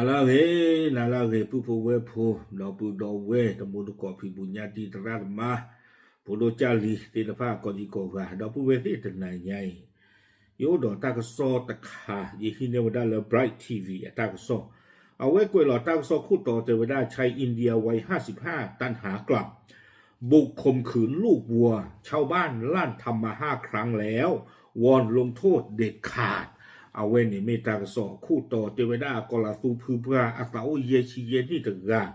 Nala ge pupu we pu no pu do we the mudu ko pi bunya di terat ma podo cali di depa ko di ko ga do pu we ti na nyai yo do ta ko so ta kha yi hi ne wada le bright tv ta ko soเอาไว้กวยหลอดตั้งโซคู่ต่อเทวดาชายอินเดียวัย55ตันหากลับบุกข่มขืนลูกวัวชาวบ้านลั่นทำมา5 ครั้งแล้ววอนลงโทษเด็ดขาดเอาไว้ในเมตากสอคู่ต่อเทวดากลาสูพือพระอาสาวเยชีเยนี่ถึงกัน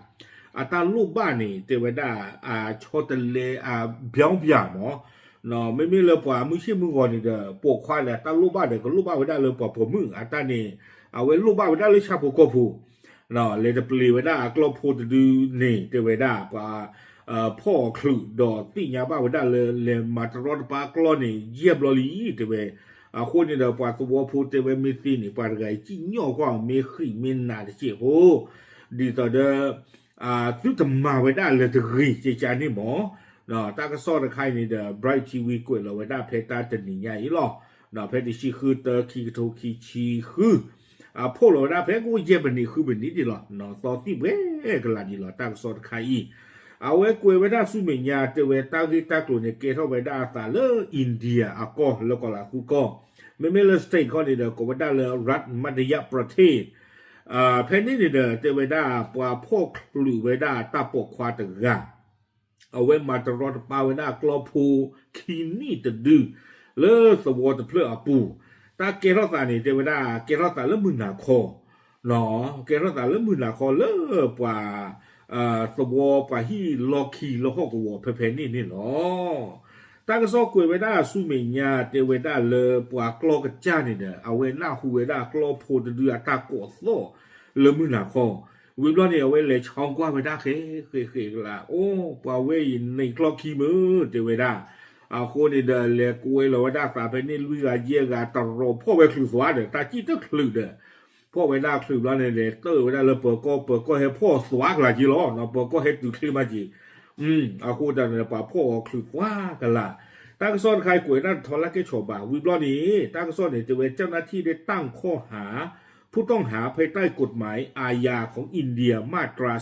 อาตาลูกบ้านนี่เทวดาชอตเลเบียงเบียงหมอเนาะไม่มีเลยป่ะไม่ใช่มือก่อนนี่เด้อปวกควายแหละตาลูกบ้านเด็กก็ลูกบ้านไว้ได้เลยป่ะผมมืออาตานี่เอาไว้ลูกบ้านไว้ได้เลยชาผูกก็ผูเนาะเลยจะปลีไว้ได้กลบพูดดูนี่เทวดาป่ะพ่อคลุดอตีญาบ้าไว้ได้เลยมาตรอดป่ะกลอนี่เยียบลอลีเทวคนนี่เดี๋ยวป่ะตัวพูดเทวมีตีนี่ป่ะไงจิ้งย่อก็ไม่ขึ้นไม่นานเจี๋ยโหดีต่อเด้อซื้อทำมาไว้ได้เลยจะรีเจจานี่หมอเนาะตาก็สอนใครนี่เด้อ Bright TV กวยเราไว้ได้เพจตาจะหนีใหญ่หรอเนาะเพจที่ชื่อคือเตอร์คีโตคีชีคือพวกเราได้เพจกูเย็บแบบนี้คือแบบนี้ดีหรอเนาะตอนที่เว้กันละดีหรอตาก็สอนใครเอาไว้กวยไว้ได้สุเมียเตเวตาที่ตากลุ่นเนี่ยเกท่าไว้ได้ตาเลอินเดียก็แล้วก็ละกูก็ไม่เลยสเตทก็นี่เด้อก็ไว้ได้เลยรัฐมัธยประเทศเพนนี่เด้อเตเวด้าปว่าพวกหรือเวด้าตาปกควาตะกะเอาไว้มาตรอดปาเวด้ากลอพูคีนี่ตะดื้อเลอสวอตะเพลอปูตาเกรอตานี่เตเวด้าเกรอตาละมือนาคอเนาะเกรอตาละมือนาคอเลอปว่าสวอปว่าฮีลอคีลอฮอกวอเพนี่เนาะตากระซอกกวยไว้ได้สุเมียเตเวด้าเลยปว่ากลอกระจ้านี่เด้อเอาไว้หน้าหูไว้ได้กลอโพตะดื้อตากอโซเลมือนาคอวิบล้อเนี่ยเอาไว้เลยช่องกว่าไว้ได้เคละโอ้ปว่าไว้ในกลอกขี้มือเตเวด้าคนนี่เด้อเลยกวยเราไว้ได้ฝาไปนี่ลุยกาเยกาตรอพ่อไว้คลือสวาเด้อตาจี้ตะคลือเด้อพ่อไว้ได้คลือแล้วเนี่ยเลยเตอร์ไว้ได้เลยเปิดก็ให้พ่อสวากละจีล้อเนาะเปิดก็ให้ดูคลือมาจีคนเด้อเนี่ยป่าพ่อคลือว่ากันละตากระซ้อนใครกวยนั่นทอละเกชบ่าวิบล้อนี้ตากระซ้อนเนี่ยจะเว้เจ้าหน้าที่ได้ตั้งข้อหาผู้ต้องหาภายใต้กฎหมายอาญาของอินเดียมาตรา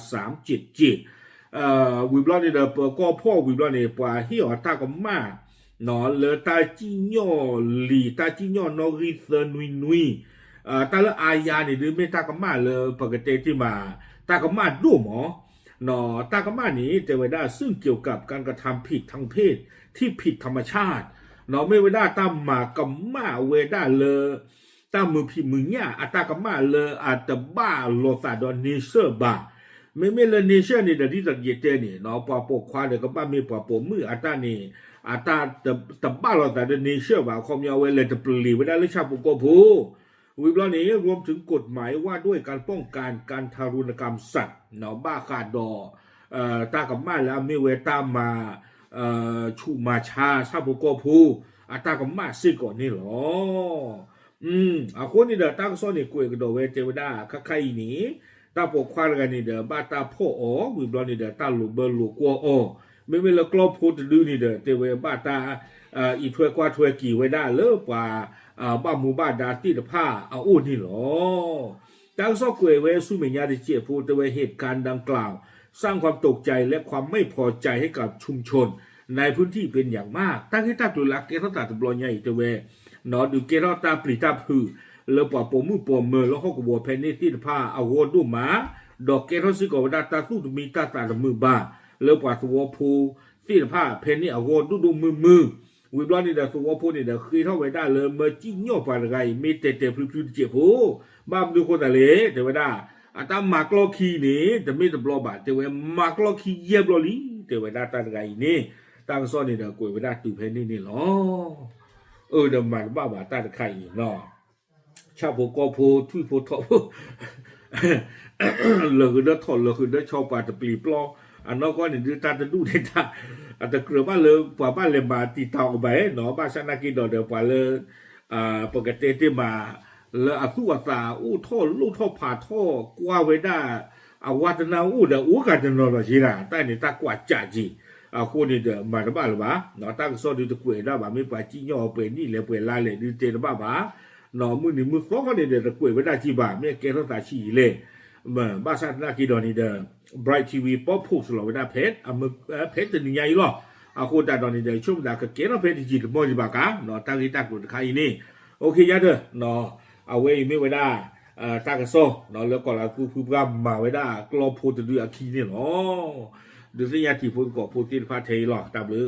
377วิบล้อนี่เด้อก็พ่อวิบล้อนี่ป่าเหี่ยวตากมาเนาะเลตาจิญอลีตาจิญอนอริเซนุยตาละอาญานี่หรือไม่ตากมาเลยปกติที่มาตากมาดูหมอเนาะตากมานี่จะไว้ได้ซึ่งเกี่ยวกับการกระทำผิดทางเพศที่ผิดธรรมชาติเนาะไม่ไว้ได้ตามมากัมมาเวด้าเลยตามมือพี่มือเนี่ยอัตากมาเลยอัตบ้าโลซาดอนเนเชอร์บ้าไม่เลยเนเชอร์นี่เดี๋ยวที่ตัดเยเตนี่เนาะปอปกควาเดี๋ยวก็บ้ามีปอปมืออัตานี่อัตาตบ้าโลซาดอนเนเชอร์บ้าคอมยาวเวเลยจะปลีไว้ได้หรือชาปุกโกพูวิบล้อนี้รวมถึงกฎหมายว่าด้วยการป้องกันการทารุณกรรมสัตว์เนาะบ้าขาดดอตากมาแล้วมีเวตามาชูมาชาชาปุกโกพูอัตากมาซิก่อนนี่หรอคนนี่เด้อตั้งซ้อนนี่กวยกระโดดเวเทวดาใครนี่ตาปกควากันนี่เด้อบ้าตาพ่อวิบล้อนี่เด้อตาหลุเบอร์หลุกัวไม่ละกลอบพูดดื้อนี่เด้อเทวบ้าตาอีถ้วยกว่าถ้วยกี่ไว้ได้เลิกว่าบ้าหมู่บ้านดาตีตะผ้าอู้นี่หรอตั้งซ้อกวยเวสุเมียดิเจียพูดเทวเหตุการณ์ดังกล่าวสร้างความตกใจและความไม่พอใจให้กับชุมชนในพื้นที่เป็นอย่างมากตั้งที่ตาตุลักเกตตาตบลอยใหญ่เทวเนาะดูเกลตาปริตาพือแล้วปอปมือปอมือแล้วเขาก็บอกเพนนี่ที่ผ้าเอาโวดูมาดอกเกลสิกอดาตาสู้มีตาตามือบ้าแล้วปอตัวพูที่ผ้าเพนนี่เอาโวดูมือวิบล้อนี่เด้อตัวพูนี่เด้อคือเท่าไว้ได้เลยเมื่อจิ้งย่อปานไงมีเตพลุเจ็บหูบ้าดูคนแต่เละแต่ว่าได้ตามากลอคีนี่แต่ไม่ตบลอบาแต่ว่ามากลอคีเย็บลอลีแต่ว่าได้ตาไงนี่ตั้งซ้อนนี่เด้อกวยไว้ได้ตื่นเพนนี่หรอเดี๋ยวมันบ้าตาไข่เนาะชาวพวกก็พูทุยพูทอเหลือเด้อถอดเหลือเด้อชอบปาตะปลีปลออันนั้นก็เนี่ยดูตาจะดูได้ตาอันตะเกลือบ้านเลยป่าบ้านเลยมาตีเตาไปเนาะบ้านชนะกินดอกเดียวป่าเลยปกติที่มาเลยอาสู้อาสาท่อลูกท่อผ่าท่อกว่าไว้ได้วัฒนาเด้อกันจะนอนหรอจีน่ะแต่เนี่ยตากว่าจ่าจีคนนี่เด้อมาบ้านหรือเปล่าเนาะตั้งซ้อนดูตะกุยได้บ้าไม่ไปจิ้งย่อเป็นนี่เลยเป็นลายเลยดูเจนบ้าเนาะมือหนึ่งมือสองเขาเนี่ยเด้อตะกุยไว้ได้จีบ้าไม่แกต้องตาชี้เลย บ้าสัตว์นักกีฬานี่เด้อ Bright TV ป๊อปพูสโลเวด้าเพจเพจตัวนี้ใหญ่หรออาคูตาตอนนี้เด้อชุ่มดาก็เกณฑ์เพจที่จีนบ่ดีบากาเนาะตั้งที่ตั้งกูขายนี่โอเคยาเด้อเนาะเอาไว้ไม่ไว้ได้ตากระโซเนาะแล้วก็ละผู้กำมาไว้ได้กลอพูดดูอาคีนี่เนาะดูสิยาที่พูดก็พูดที่พาเทหรอตามหรือ